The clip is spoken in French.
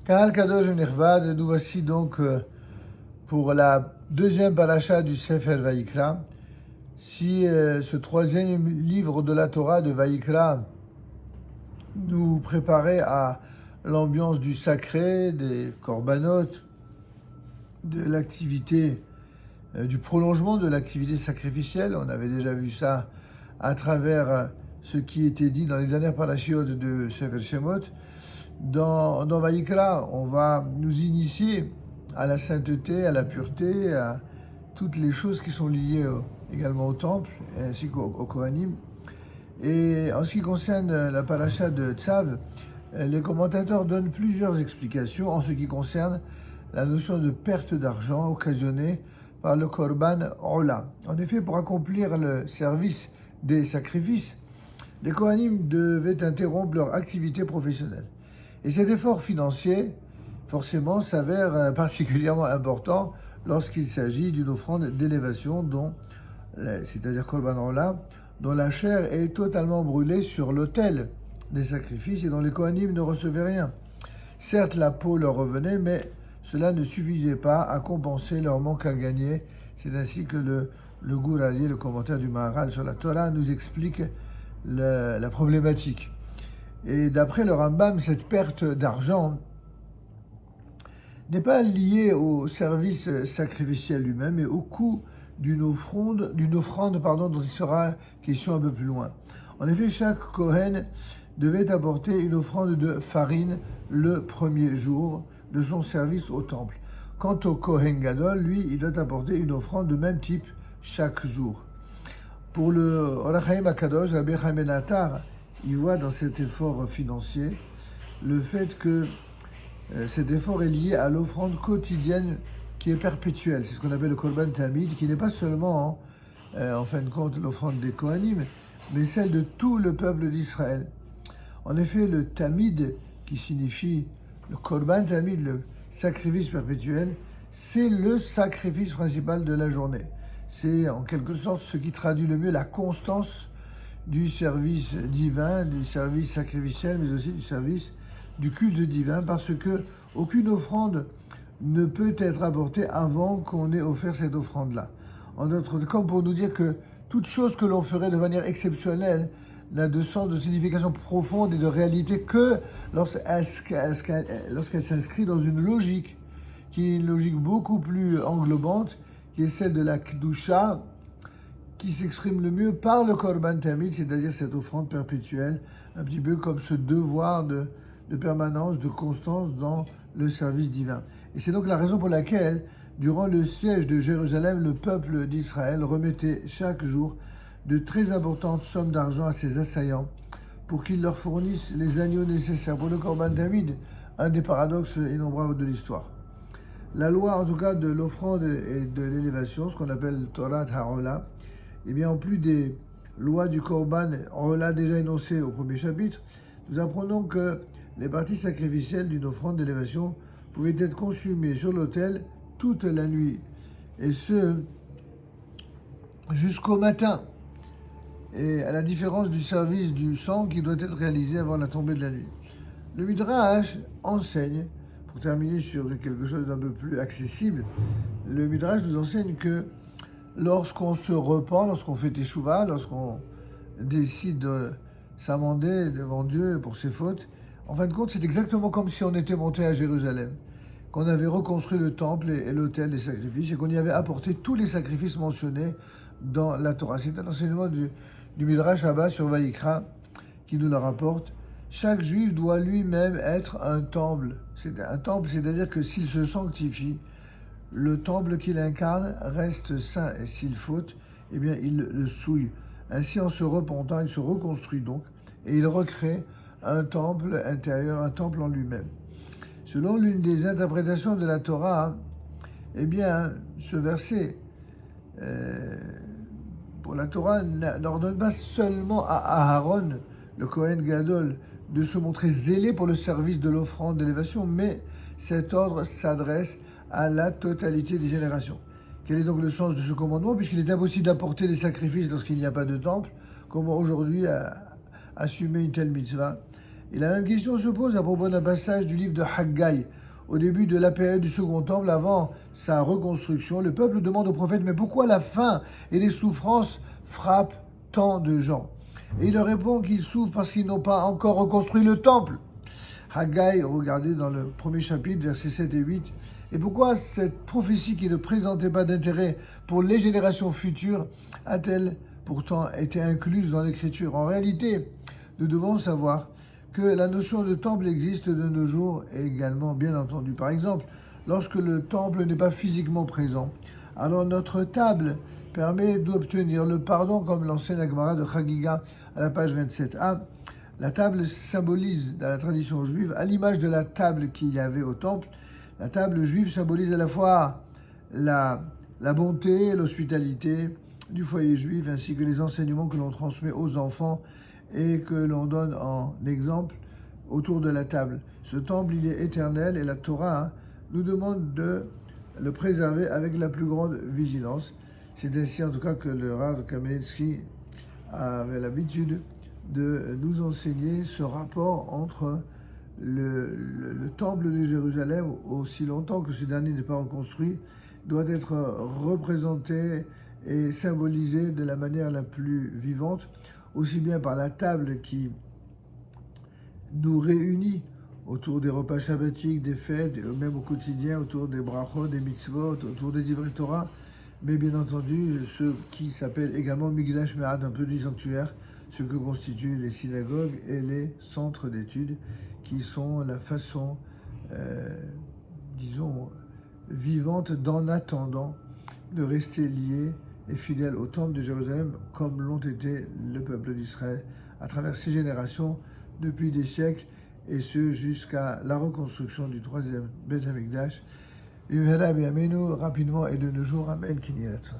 Kahal Kadosh Nirvad, nous voici donc pour la deuxième paracha du Sefer Vayikra. Si ce troisième livre de la Torah de Vayikra nous préparait à l'ambiance du sacré, des korbanot, de l'activité, du prolongement de l'activité sacrificielle, on avait déjà vu ça à travers ce qui était dit dans les dernières parachiotes de Sefer Shemot. Dans Vayikra, on va nous initier à la sainteté, à la pureté, à toutes les choses qui sont liées également au temple, ainsi qu'au Kohanim. Et en ce qui concerne la paracha de Tzav, les commentateurs donnent plusieurs explications en ce qui concerne la notion de perte d'argent occasionnée par le Korban Ola. En effet, pour accomplir le service des sacrifices, les Kohanim devaient interrompre leur activité professionnelle. Et cet effort financier, forcément, s'avère particulièrement important lorsqu'il s'agit d'une offrande d'élévation, c'est-à-dire Korban Ola, dont la chair est totalement brûlée sur l'autel des sacrifices et dont les Kohanim ne recevaient rien. Certes, la peau leur revenait, mais cela ne suffisait pas à compenser leur manque à gagner. C'est ainsi que le Gouralier, le commentaire du Maharal sur la Torah, nous explique la problématique. Et d'après le Rambam, cette perte d'argent n'est pas liée au service sacrificiel lui-même, mais au coût d'une offrande dont il sera question un peu plus loin. En effet, chaque Kohen devait apporter une offrande de farine le premier jour de son service au temple. Quant au Kohen Gadol, lui, il doit apporter une offrande de même type chaque jour. Pour le Orach Chaim HaKadosh, Rabbi Chaim Ben Attar, il voit dans cet effort financier le fait que cet effort est lié à l'offrande quotidienne qui est perpétuelle. C'est ce qu'on appelle le Korban Tamid, qui n'est pas seulement, en fin de compte, l'offrande des Kohanim, mais celle de tout le peuple d'Israël. En effet, le Tamid, qui signifie le Korban Tamid, le sacrifice perpétuel, c'est le sacrifice principal de la journée. C'est en quelque sorte ce qui traduit le mieux la constance du service divin, du service sacrificiel, mais aussi du service du culte divin, parce que aucune offrande ne peut être apportée avant qu'on ait offert cette offrande-là. En d'autres termes, comme pour nous dire que toute chose que l'on ferait de manière exceptionnelle n'a de sens, de signification profonde et de réalité que lorsqu'elle s'inscrit dans une logique, qui est une logique beaucoup plus englobante, qui est celle de la Kedusha, qui s'exprime le mieux par le Korban Tamid, c'est-à-dire cette offrande perpétuelle, un petit peu comme ce devoir de permanence, de constance dans le service divin. Et c'est donc la raison pour laquelle, durant le siège de Jérusalem, le peuple d'Israël remettait chaque jour de très importantes sommes d'argent à ses assaillants pour qu'ils leur fournissent les agneaux nécessaires pour le Korban Tamid, un des paradoxes innombrables de l'histoire. La loi, en tout cas, de l'offrande et de l'élévation, ce qu'on appelle Torah Ha'ola, eh bien, en plus des lois du Korban Ha'ola déjà énoncées au premier chapitre, nous apprenons que les parties sacrificielles d'une offrande d'élévation pouvaient être consumées sur l'autel toute la nuit, et ce, jusqu'au matin, et à la différence du service du sang qui doit être réalisé avant la tombée de la nuit. Le Midrash enseigne, pour terminer sur quelque chose d'un peu plus accessible, le Midrash nous enseigne que lorsqu'on se repent, lorsqu'on fait teshuva, lorsqu'on décide de s'amender devant Dieu pour ses fautes, en fin de compte, c'est exactement comme si on était monté à Jérusalem, qu'on avait reconstruit le temple et l'autel des sacrifices et qu'on y avait apporté tous les sacrifices mentionnés dans la Torah. C'est un enseignement du Midrash Abba sur Vayikra qui nous le rapporte. Chaque juif doit lui-même être un temple. C'est un temple, c'est-à-dire que s'il se sanctifie, le temple qu'il incarne reste saint, et s'il faute, eh bien il le souille. Ainsi, en se repentant, il se reconstruit donc, et il recrée un temple intérieur, un temple en lui-même. Selon l'une des interprétations de la Torah, eh bien, ce verset, pour la Torah, n'ordonne pas seulement à Aaron, le Kohen Gadol, de se montrer zélé pour le service de l'offrande d'élévation, mais cet ordre s'adresse à la totalité des générations. Quel est donc le sens de ce commandement? Puisqu'il est impossible d'apporter des sacrifices lorsqu'il n'y a pas de temple, comment aujourd'hui assumer une telle mitzvah? Et la même question se pose à propos d'un passage du livre de Haggai. Au début de la période du Second Temple, avant sa reconstruction, le peuple demande au prophète, mais pourquoi la faim et les souffrances frappent tant de gens? Et il leur répond qu'ils souffrent parce qu'ils n'ont pas encore reconstruit le temple. Haggai, regardez dans le premier chapitre, versets 7 et 8. Et pourquoi cette prophétie qui ne présentait pas d'intérêt pour les générations futures a-t-elle pourtant été incluse dans l'Écriture? En réalité, nous devons savoir que la notion de temple existe de nos jours également, bien entendu. Par exemple, lorsque le temple n'est pas physiquement présent, alors notre table permet d'obtenir le pardon, comme l'enseigne la Gemara de Chagiga à la page 27a. La table symbolise, dans la tradition juive, à l'image de la table qu'il y avait au temple, la table juive symbolise à la fois la bonté et l'hospitalité du foyer juif, ainsi que les enseignements que l'on transmet aux enfants et que l'on donne en exemple autour de la table. Ce temple, il est éternel et la Torah nous demande de le préserver avec la plus grande vigilance. C'est ainsi en tout cas que le Rav Kamenetsky avait l'habitude de nous enseigner ce rapport entre le temple de Jérusalem, aussi longtemps que ce dernier n'est pas reconstruit, doit être représenté et symbolisé de la manière la plus vivante, aussi bien par la table qui nous réunit autour des repas shabbatiques, des fêtes, même au quotidien, autour des brachot, des mitzvot, autour des divrei Torah, mais bien entendu, ce qui s'appelle également Migdash Me'ad, un petit sanctuaire, ce que constituent les synagogues et les centres d'études, qui sont la façon, disons, vivante d'en attendant de rester liés et fidèles au temple de Jérusalem, comme l'ont été le peuple d'Israël à travers ces générations depuis des siècles, et ce jusqu'à la reconstruction du troisième Beth Amikdash. Rapidement et de nos jours, Amen, Kinyi Ratzon.